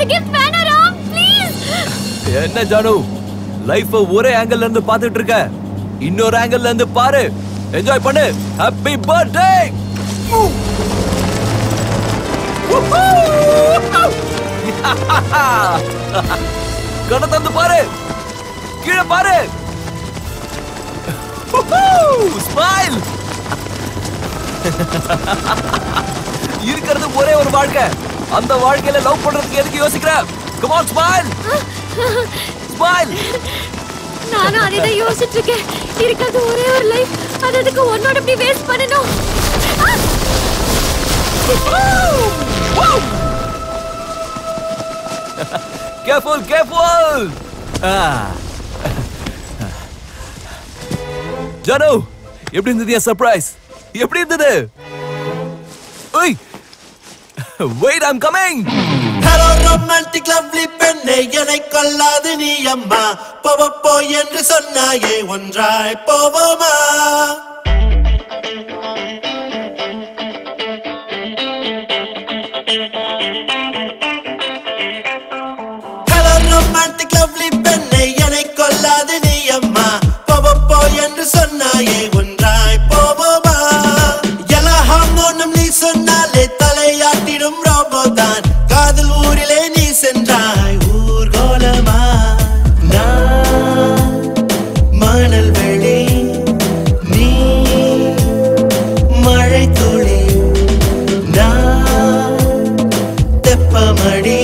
அந்த gift வேணாம் Ram please. என்ன ஜானு லைஃப் ஒரே ஆங்கிள் இருந்து பார்த்துட்டு இருக்க, இன்னொரு ஆங்கிள் இருந்து பாரு, என்ஜாய் பண்ணு. Happy birthday. கண்ணை தந்து பாரு, கீழே பாரு. ஸ்மைல். இருக்கிறது ஒரே ஒரு வாழ்க்கை, அந்த வாழ்க்கையில லவ் பண்றதுக்கு எதுக்கு யோசிக்கிற? Come on smile. ஸ்மைல். நானும் அதேதான் யோசிச்சுட்டு இருக்கேன். இருக்கிறது ஒரே ஒரு லைஃப், அது அதுக்கு ஒன்னோட இப்படி வேஸ்ட் பண்ணணும். Careful, careful. ஜானு எப்படி இருந்தது சர்ப்ரைஸ்? எப்படி இருந்தது? ஓய் wait, I'm coming. Hello romantic lovely பெண்ணே, என்னை கொல்லாது நீ அம்மா. போ என்று சொன்னாயே, ஒன்றாய் போவோமா? Hello romantic lovely பெண்ணே, என்னை கொல்லாது நீ அம்மா. போ என்று சொன்னாயே, ஒன்றாய் போவோமா? எல்லா ஹார்மோனும் நீ சொன்னாலே தலையாட்டிடும் ரோபோதான். காதல் ஊரிலே நீ சென்றாய் ஊர்கோலமா? நான் மணல் வெளி, நீ மழை துளி, நான் தெப்பமடி,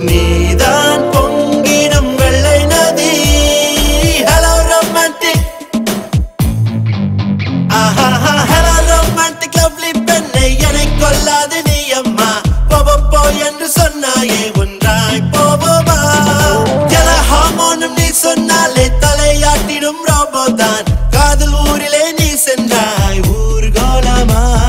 நீதான் பொங்கிடும் வெள்ளை நதி. ஹலோ ரொமான்டிக், ஆஹா ஹலோ ரொமான்டிக் லவ்லி பெண்ணை, என்னை கொல்லாது நீ அம்மா. போ என்று சொன்னாயே, ஒன்றாய் போவோமா? எல்லா ஹார்மோனும் நீ சொன்னாலே தலையாட்டிடும் ரோபோதான். காதல் ஊரிலே நீ சென்றாய் ஊர்கோலமாய்.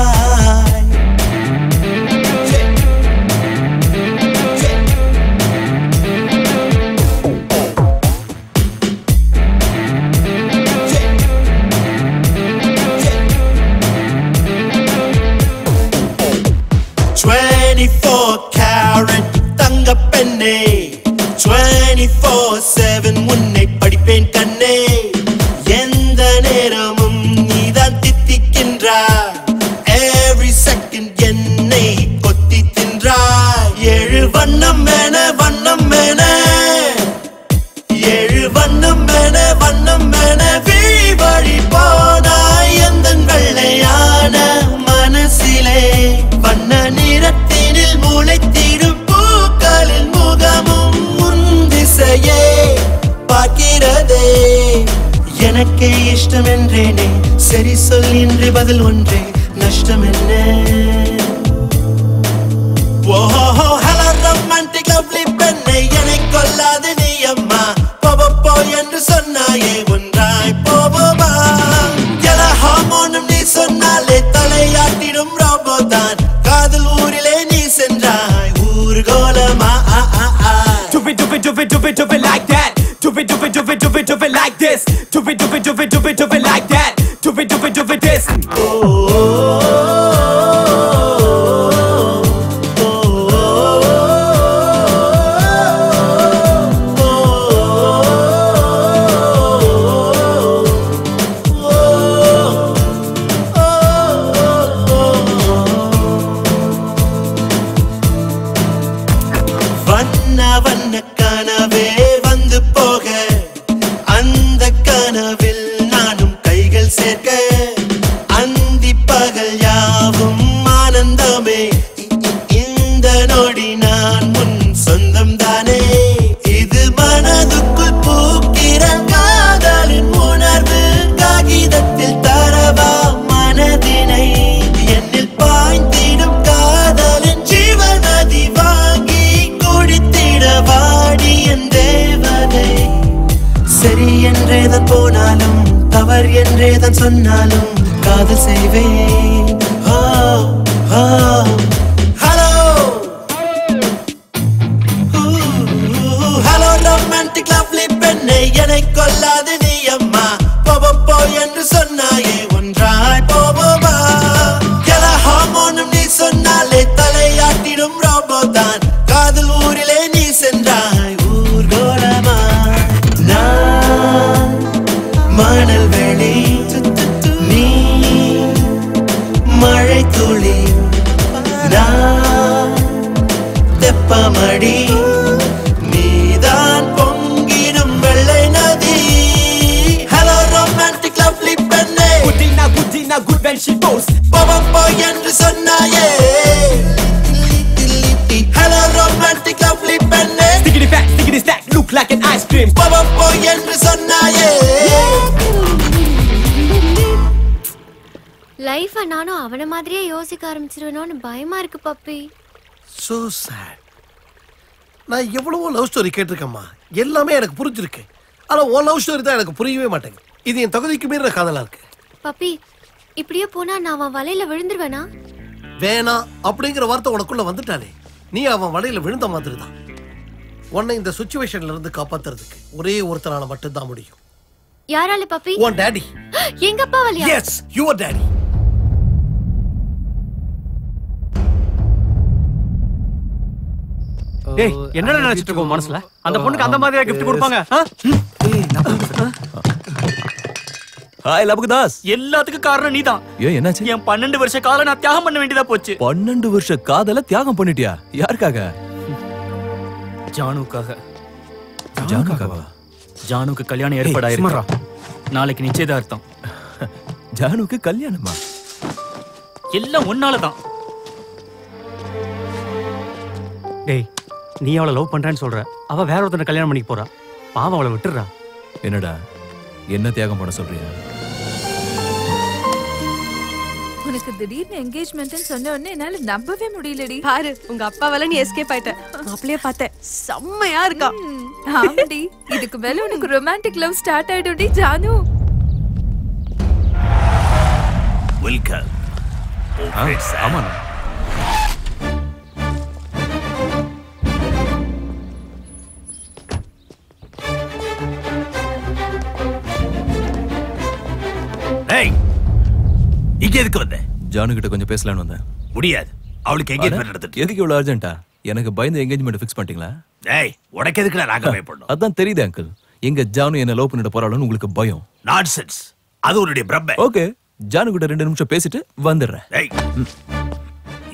24 carat தங்க பெண்ணே, 24/7 உன்னை படிப்பேன் கண்ணே. எந்த நேரமும் நீதான் தித்திக்கின்றாய், every second என்னை கொத்தி தின்றாய். ஏழு வண்ணம் என வண்ணம் என, ஏழு வண்ணம் என வண்ணம் என விழி வழி போனாய். எந்தன் வெள்ளையான மனசிலே வண்ண நிறத்தினில் முளைத்திடும் பூக்களில் முகமும் உன் திசையே பார்க்கிறதே. எனக்கே இஷ்டம் என்றேனே, சரி சொல் என்று பதில் ஒன்றே, நஷ்டம் என்ன? ஓஹோ ஹலோ ரொமான்டிக் லவ்லி பெண்ணை, என்னை கொல்லாது நீ அம்மா. போ என்று சொன்னாயே, ஒன்றாய் போவோமா? எல்லா ஹார்மோனும் நீ சொன்னாலே தலையாட்டிடும் ரோபோதான். காதல் ஊரிலே நீ சென்றாய் ஊர்கோலமா? Do it, do it, do it, do it, do it like that. Do it, do it, do it, do it, do it like this. Do it, do it, do it, do it, do it like that. Do it, do it, do it, this. வண்ண வண்ண கனவே வந்து போக, அந்த கனவில் நானும் கைகள் சேர்க்க. அந்தி பகல் யாவும் ஆனந்தமே, இந்த நொடி நான் முன் சொந்தம் தானே. இது மனதுக்குள் பூக்கிற காதலின் உணர்வு, காகிதத்தில் தரவா மனதினை. என்னில் பாய்ந்திடும் காதலின் ஜீவநதி வாங்கி குடித்திட வாடி என் தேவதை. சரி என்றேதான் போனாலும், தவறு என்றேதான் சொன்னாலும், காதல் செய்வேன். ஹலோ ஹலோ ரொமான்டிக் லவ்லி பெண்ணை, என்னை கொல்லாது நீ அம்மா. போ என்று சொன்னாயே, ஒன்றாய் போவோமா? எல்லா ஹார்மோனும் நீ சொன்னாலே தலையாட்டிடும் ரோபோதான். காதல் ஊரில் அடி நீதான் பொங்கிடும் வெள்ளை நதி. Hello romantic lovely பெண்ணே, Good good when she posts. போ என்று சொன்னாயே. Hello romantic lovely பெண்ணே, Stickity stack, look like an ice cream. போ என்று சொன்னாயே. லைஃப நானும் அவன மாதிரியே யோசிக்க ஆரம்பிச்சிருவேனோன்னு பயமா இருக்கு பப்பி. So sad. நான் எவ்வளவோ லவ் ஸ்டோரி கேட்டிருக்கேம்மா, எல்லாமே எனக்கு புரிஞ்சிருக்கு. ஆனா உன் லவ் ஸ்டோரி தான் எனக்கு புரியவே மாட்டேங்குது. இது என் தகுதிக்கு மீறின காதலா இருக்கு. பப்பி, இப்படியே போனா நான் அவன் வலையில விழுந்துருவேனா? வேணாம் அப்படிங்கிற வார்த்தை உனக்குள்ள வந்துட்டாலே நீ அவன் வலையில விழுந்த மாதிரி தான். உன்னை இந்த சிச்சுவேஷன்ல இருந்து காப்பாத்துறதுக்கு ஒரே ஒருத்தரால மட்டும்தான் முடியும். யாரால பப்பி? உன் டாடி. எங்க அப்பா வலையா? Yes, your daddy. டேய், என்னடா நினைச்சிட்டு இருக்கோம் மனசுல? அந்த பொண்ணுக்கு அந்த மாதிரியா gift கொடுப்பாங்க? ஹாய் லபகுதாஸ். எல்லாத்துக்கும் காரணம் நீதான். ஏன் என்னாச்சு? என் 12 வருஷ காலம் நான் தியாகம் பண்ண வேண்டியதா போச்சு. 12 வருஷ காதல தியாகம் பண்ணிட்டியா? யாருக்காக? ஜானுக்காக. ஜானுக்காவா? ஜானுக்கு கல்யாணம் ஏற்பாடாயிருக்கு. நாளைக்கு நிச்சயதார்த்தம். ஜானுக்கு கல்யாணமா? எல்லாம் உன்னாலதான். டேய், நீ அவளை லவ் பண்றேன்னு சொல்ற, அவ வேற ஒருத்தனை கல்யாணம் பண்ணிக்க போறா. பாவம், அவளை விட்டுறா. என்னடா என்ன தியாகம் பண்ண சொல்றியா? உனக்கு திடீர்னு என்கேஜ்மெண்ட்னு சொன்ன உடனே என்னால நம்பவே முடியலடி. பாரு, உங்க அப்பாவால நீ எஸ்கேப் ஆயிட்ட. மாப்பிளைய பார்த்தேன், செம்மையா இருக்கா. ஆமாடி, இதுக்கு மேல உனக்கு ரொமான்டிக் லவ் ஸ்டார்ட் ஆயிடும்டி ஜானு. வெல்கம். ஆமா. ஏய், இங்க எதுக்கு வந்த? ஜானு கிட்ட கொஞ்சம் பேசலாம்னு வந்தேன். முடியாது, அவளுக்கு எங்கேஜ்மெண்ட் நடந்துட்டு. எதுக்கு இவ்வளவு அர்ஜென்ட்டா? எனக்கு பயந்து எங்கேஜ்மெண்ட் ஃபிக்ஸ் பண்ணிட்டீங்களா? ஏய், உனக்கு எதுக்குடா நாங்க பயப்படணும்? அதான் தெரியுது அங்கிள். எங்க ஜானு என்ன லவ் பண்ணிட்டு போறாளுன்னு உங்களுக்கு பயம். நான்சென்ஸ், அது உன்னுடைய பிரம்மை. ஓகே, ஜானு கிட்ட 2 நிமிஷம் பேசிட்டு வந்துடுறேன். ஏய்,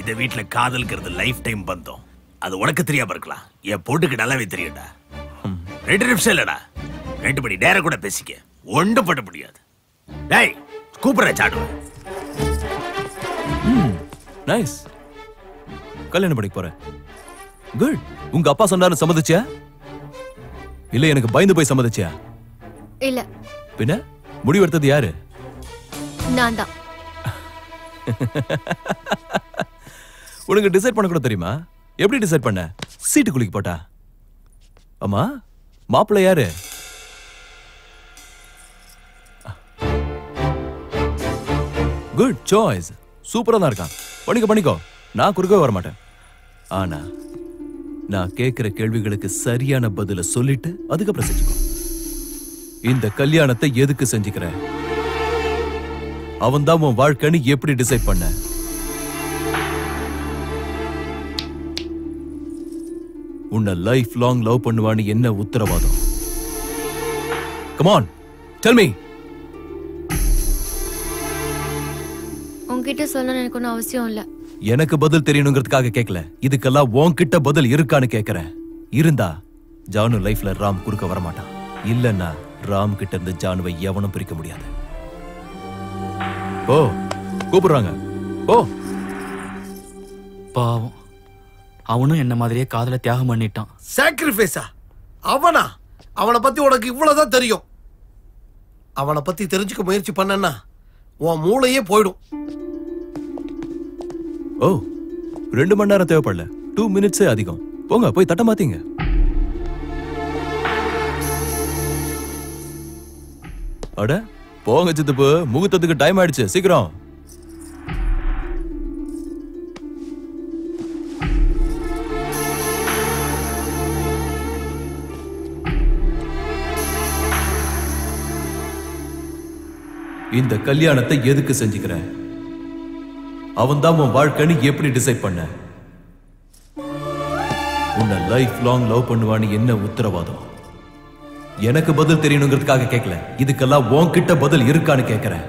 இந்த வீட்ல காதல்ங்கிறது லைஃப் டைம் பந்தம். அது உனக்கு தெரியாம இருக்கலாம், என் பொண்ணுக்கு நல்லாவே தெரியும்டா. 2 நிமிஷம் இல்லடா, 2 மணி நேரம் கூட பேசிக்க. ஒன்றும் பண்ண முடியாது. டேய், கூப்பிடுற சாடு. நைஸ். கல்யாணம் பண்ணிக்க போறேன். குட். உங்க அப்பா சொன்னாரு சம்மதிச்சியா? இல்ல எனக்கு பயந்து போய் சம்மதிச்சியா? இல்ல. பின்ன முடிவு எடுத்தது யாரு? நான் தான். உனக்கு டிசைட் பண்ண கூட தெரியுமா? எப்படி டிசைட் பண்ண? சீட்டு குலுக்கி போட்டா? அம்மா, மாப்பிள்ளை யாரு? Good choice. சூப்பரா தான் இருக்கான். பண்ணிக்கோ. நான் குறுக்கவே வர மாட்டேன். ஆனா நான் கேட்கிற கேள்விகளுக்கு சரியான பதில சொல்லிட்டு அதுக்கப்புறம் செஞ்சுக்கோ. இந்த கல்யாணத்தை எதுக்கு செஞ்சுக்கிற? அவன் தான் உன் வாழ்க்கைன்னு எப்படி டிசைட் பண்ண? உன்னை லைஃப் லாங் லவ் பண்ணுவான்னு என்ன உத்தரவாதம்? Come on, tell me. உன்கிட்ட சொல்ல எனக்கு ஒன்றும் அவசியம் இல்ல. எனக்கு பதில் தெரியணுங்கிறதுக்காக கேட்கல. இதுக்கெல்லாம் உன்கிட்ட பதில் இருக்கான்னு கேட்கிறேன். இருந்தா ஜானு லைஃப்ல ராம் குறுக்க வரமாட்டான். இல்லன்னா ராம் கிட்ட இருந்து ஜானுவை எவனும் பிரிக்க முடியாது. ஓ, கூப்பிடுறாங்க. ஓ, பாவம், அவனும் என்ன மாதிரியே காதல தியாகம் பண்ணிட்டான். சாக்ரிஃபைஸா? அவனா? அவனை பத்தி உனக்கு இவ்வளவுதான் தெரியும். அவனை பத்தி தெரிஞ்சுக்க முயற்சி பண்ணனா உன் மூளையே போயிடும். ஓ, 2 மணி நேரம் தேவைப்படல. 2 மினிட்ஸே அதிகம். போங்க, போய் தட்ட மாத்தீங்க. அட போங்க சித்தப்பு, முகூர்த்தத்துக்கு டைம் ஆயிடுச்சு. சீக்கிரம். இந்த கல்யாணத்தை எதுக்கு செஞ்சுக்கிற? அவன் தான் உன் வாழ்க்கைன்னு எப்படி டிசைட் பண்ண? உன்னை லைஃப் லாங் லவ் பண்ணுவான்னு என்ன உத்தரவாதம்? எனக்கு பதில் தெரியணுங்கிறதுக்காக கேட்கல. இதுக்கெல்லாம் உன்கிட்ட பதில் இருக்கான்னு கேட்கிறேன்.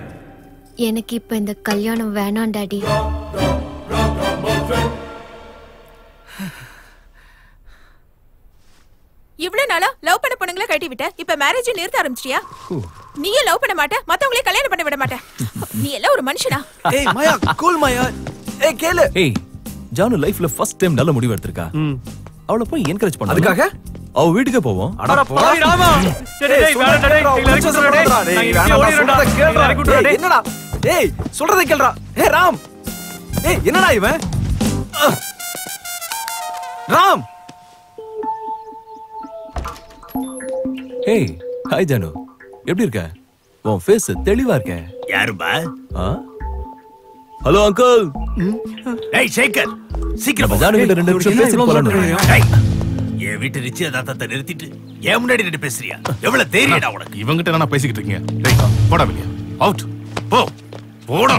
எனக்கு இப்ப இந்த கல்யாணம் வேணாம் டாடி. இவ்வளவு நாளா லவ் பண்ண பொண்ணுங்களை கட்டி விட்ட, இப்ப மேரேஜ் நிறுத்த ஆரம்பிச்சிட்டியா? நீயே லவ் பண்ண மாட்ட, மத்தவங்களே கல்யாணம் பண்ண விட மாட்ட. நீ எல்லாம் ஒரு மனுஷனா? ஏய் மாயா, கூல் மாயா. ஏய் கேளு. ஏய் ஜானு லைஃப்ல ஃபர்ஸ்ட் டைம் நல்ல முடிவு எடுத்திருக்கா. அவளை போய் என்கரேஜ் பண்ணு. அதுக்காக அவ வீட்டுக்கு போவோம். அட போய் ராமா. டேய் வேற டேய் இறக்கி சொல்றடா. நான் இங்க ஓடிறேன்டா. கேளுடா. என்னடா? ஏய் சொல்றதை கேளுடா. ஏய் ராம். ஏய் என்னடா இவன்? ராம். ஏய் ஹாய் ஜானு, எப்படி இருக்க? உன் ஃபேஸ் தெளிவா இருக்க. யாருப்பா? Hello uncle. ஏய் சேகர், சீக்கிரம் ஜானு கிட்ட 2 நிமிஷம் பேசிட்டு போலாம். ஏய் என் வீட்டு நிச்சயதார்த்தத்தை நிறுத்திட்டு ஏன் முன்னாடி நின்று பேசுறியா? எவ்வளவு தைரியடா உனக்கு? இவங்கிட்ட என்ன பேசிக்கிட்டு இருக்கீங்க? டேய் போடா வெளிய. அவுட். போ. போடா.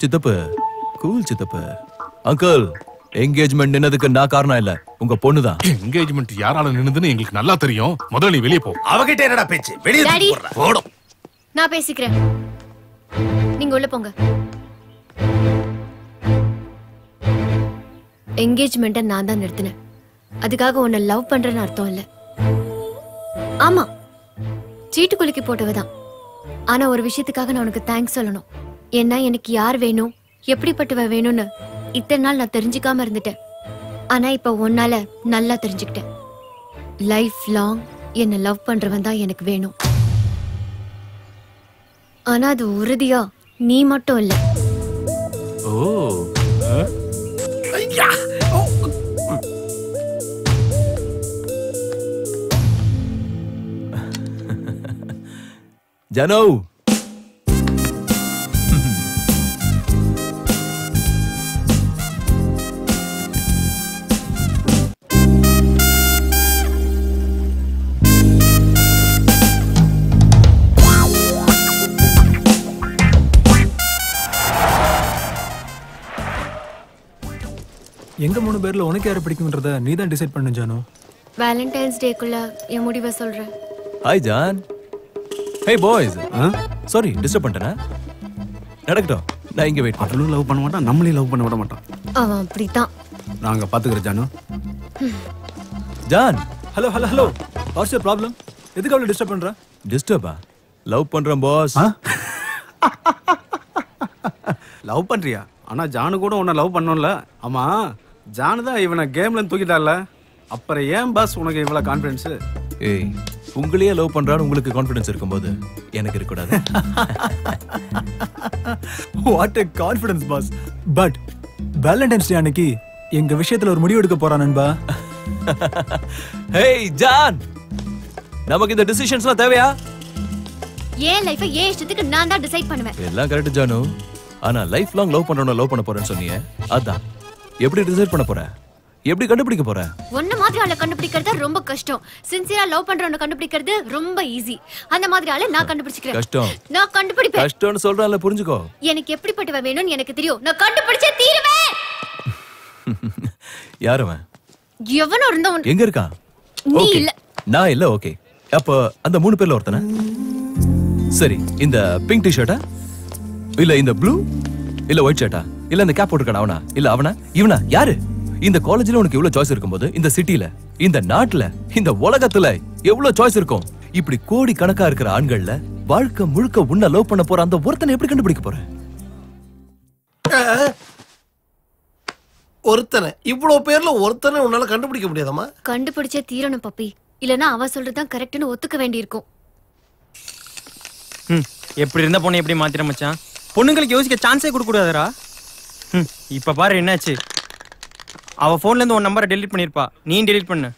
சித்தப்பு, கூல் சித்தப்பு. அங்கிள், என்கேஜ்மென்ட் நின்னதுக்கு நான் காரணம் இல்ல, உங்க பொண்ணுதான். என்கேஜ்மென்ட் யாரால நின்னுதுன்னு எங்களுக்கு நல்லா தெரியும். முதல்ல நீ வெளிய போ. அவகிட்ட என்னடா பேச்சு? வெளிய போடா. போடா. நான் பேசிக்கிறேன். நீங்க உள்ள போங்க. என்கேஜ்மெண்ட்டை நான் தான் நிறுத்தினேன். அதுக்காக உன்னை லவ் பண்றேன்னு அர்த்தம் இல்ல. ஆமா, சீட்டுக்குலுக்கி போட்டவதான். ஆனா ஒரு விஷயத்துக்காக நான் உனக்கு தேங்க்ஸ் சொல்லணும். ஏன்னா எனக்கு யார் வேணும், எப்படிப்பட்டவ வேணும்னு இத்தனை நாள் நான் தெரிஞ்சுக்காம இருந்துட்டேன். ஆனா இப்ப உன்னால நல்லா தெரிஞ்சுக்கிட்டேன். லைஃப் லாங் என்ன லவ் பண்றவன் தான் எனக்கு வேணும். ஆனா அது உறுதியா நீ மட்டும் இல்ல. ஓ ஐயா. ஜானு, எங்க 3 பேர்ல உனக்கு யாரை பிடிக்கும்ன்றத நீ தான் டிசைட் பண்ணு ஜானு. வேலண்டைன்ஸ் டேக்குள்ள என் முடிவை சொல்றேன். Hi John. Hey boys. Sorry disturb பண்ணிட்டேனா? நடக்கட்டும், நான் இங்க வெயிட் பண்றேன். லவ் பண்ண மாட்டான், நம்மளையும் லவ் பண்ண விட மாட்டான். அவன் அப்படித்தான். நாங்க பாத்துக்கிறோம் Jaanu. Jaan. Hello hello hello. What's your problem? எதுக்கு அவளை டிஸ்டர்ப் பண்ற? டிஸ்டர்பா? லவ் பண்றேன் பாஸ். லவ் பண்றியா? ஆனா ஜானு கூட உன்னை லவ் பண்ணோம்ல. ஆமா, ஜானு தான் இவனை கேம்ல தூக்கிட்டால. அப்புறம் ஏன் பாஸ் உனக்கு இவ்வளவு கான்ஃபிடன்ஸ்? ஏய், உங்களையே லவ் பண்றான்னு உங்களுக்கு கான்ஃபிடன்ஸ் இருக்கும்போது எனக்கு இருக்க கூடாது? What a confidence boss. But Valentine's day அன்னைக்கு எங்க விஷயத்துல ஒரு முடிவு எடுக்க போறான் நண்பா. ஹேய் ஜான், நமக்கு இந்த டிசிஷன்ஸ்லாம் தேவையா? ஏன் லைஃபை ஏன் இஷ்டத்துக்கு நான் தான் டிசைட் பண்ணுவேன். எல்லாம் கரெக்ட் ஜானு. ஆனா லைஃப் லாங் லவ் பண்றவன லவ் பண்ண போறேன்னு சொன்னீங்க. அதான் எப்படி டிசைட் பண்ண போற? எப்படி கண்டுபிடிக்க போற? ஒன்ன மாதிரி ஆளை கண்டுபிடிக்கிறது ரொம்ப கஷ்டம். சின்சியரா லவ் பண்றவன கண்டுபிடிக்கிறது ரொம்ப ஈஸி. அந்த மாதிரி ஆளை நான் கண்டுபிடிச்சிக்கிறேன். கஷ்டம். நான் கண்டுபிடிப்பேன். கஷ்டம்னு சொல்றேன்ல, புரிஞ்சுக்கோ. எனக்கு எப்படிப்பட்டவ வேணும்னு எனக்கு தெரியும். நான் கண்டுபிடிச்சே தீருவேன். யார் அவன்? எவனோ இருந்தவன். எங்க இருக்கான்? நீ இல்ல. நான் இல்ல. ஓகே, அப்ப அந்த 3 பேர்ல ஒருத்தன. சரி, இந்த பிங்க் டி-ஷர்ட்டா, இல்ல இந்த ப்ளூ, இல்ல ஒயிட் ஷர்ட்டா, இல்ல இந்த கேப் போட்டுருக்கான அவனா, இல்ல அவனா, இவனா? யாரு? இந்த காலேஜ்ல உனக்கு எவ்வளவு சாய்ஸ் இருக்கும்போது இந்த சிட்டில, இந்த நாட்டுல, இந்த உலகத்துல எவ்வளவு சாய்ஸ் இருக்கும்? இப்படி கோடி கணக்கா இருக்கிற ஆண்கள்ல வாழ்க்கை முழுக்க உன்னை லவ் பண்ண போற அந்த ஒருத்தனை எப்படி கண்டுபிடிக்க போற? ஒருத்தனை, இவ்வளவு பேர்ல ஒருத்தனை உன்னால கண்டுபிடிக்க முடியாதம்மா? கண்டுபிடிச்சே தீரணும் பப்பி. இல்லனா அவ சொல்றதுதான் கரெக்ட்னு ஒத்துக்க வேண்டியிருக்கும். எப்படி இருந்த பொண்ணு எப்படி மாத்திர மச்சான்? பொண்ணுங்களுக்கு யோசிக்க சான்ஸே கொடுக்க கூடாதுடா. இப்ப பாரு என்னாச்சு. அவ போன்ல இருந்து உன் நம்பரை டெலீட் பண்ணிருப்பா, நீ டெலீட் பண்ணு.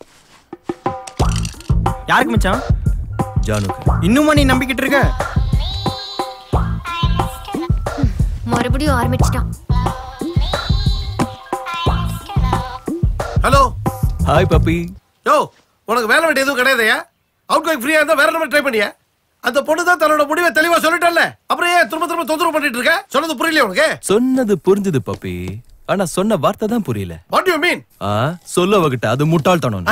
யாருக்கு மச்சான்? ஜானுக்கு. இன்னுமா நீ நம்பிக்கிட்டு இருக்க? மறுபடியும் ஆரம்பிச்சிட்டான். ஹலோ. Hi puppy. யோ, உனக்கு வேலை வெட்டி எதுவும் கிடையாதையா? அவுட் கோயிங் ஃப்ரீயா இருந்தா வேற நம்பர் ட்ரை பண்ணியா? அந்த பொண்ணு தான் தன்னோட முடிவை தெளிவா சொல்லிட்டல்ல, அப்புறம் ஏன் திரும்ப திரும்ப தொந்தரவு பண்ணிட்டு இருக்க? சொன்னது புரியல உனக்கு? சொன்னது புரிஞ்சது பப்பி, ஆனா சொன்ன வார்த்தை தான் புரியல. What you mean? சொல்ல வகிட்ட அது முட்டாள்தனம்.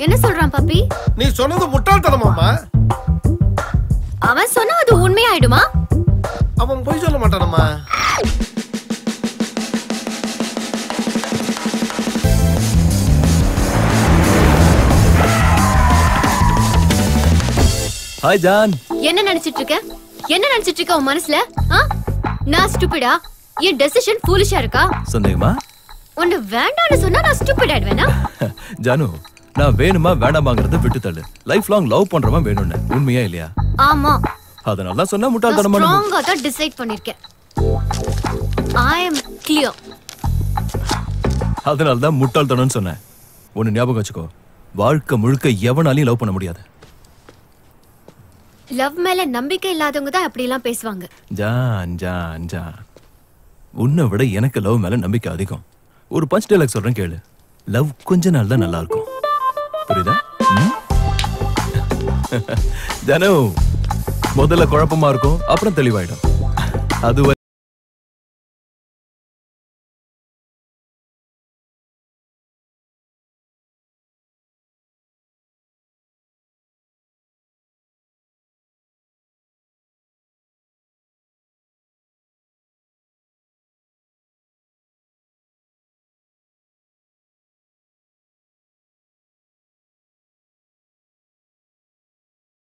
என்ன சொல்றான் பப்பி? நீ சொன்னது முட்டாள்தனமாமா? அவன் சொன்னா அது உண்மையாயிடுமா? அவன் போய் சொல்ல மாட்டானம்மா. Hi John. என்ன நினைச்சிட்டு இருக்க? என்ன நினைச்சிட்டு இருக்க உன் மனசுல? நான் ஸ்டூபிடா? என் டெசிஷன் ஃபூலிஷா இருக்கா? சந்தேகமா? உன்னை வேண்டாம்னு சொன்னா நான் ஸ்டூபிட் ஆயிடுவேனா? ஜானு, நான் வேணுமா வேண்டாமாங்கறத விட்டு தள்ளு. லைஃப் லாங் லவ் பண்றவன் வேணும்னு உண்மையா இல்லையா? ஆமா. அதனால தான் சொன்னா முட்டாள்தனமா ஸ்ட்ராங்கா தான் டிசைட் பண்ணிருக்கேன். I am clear. அதனால தான் முட்டாள்தனம்னு சொன்னேன். ஒன்னு ஞாபகம் வச்சுக்கோ, வாழ்க்கை முழுக்க எவனாலையும் லவ் பண்ண முடியாது. லவ் மேல நம்பிக்கை இல்லாதவங்க தான் அப்படி எல்லாம் பேசுவாங்க. ஜான் ஜான் ஜான், உன்னை விட எனக்கு லவ் மேல நம்பிக்கை அதிகம். ஒரு பஞ்ச் டைலாக் சொல்றேன் கேளு. லவ் கொஞ்ச நாள் தான் நல்லா இருக்கும், புரியுதா? ஜானு, முதல்ல குழப்பமா இருக்கும், அப்புறம் தெளிவாயிடும். அது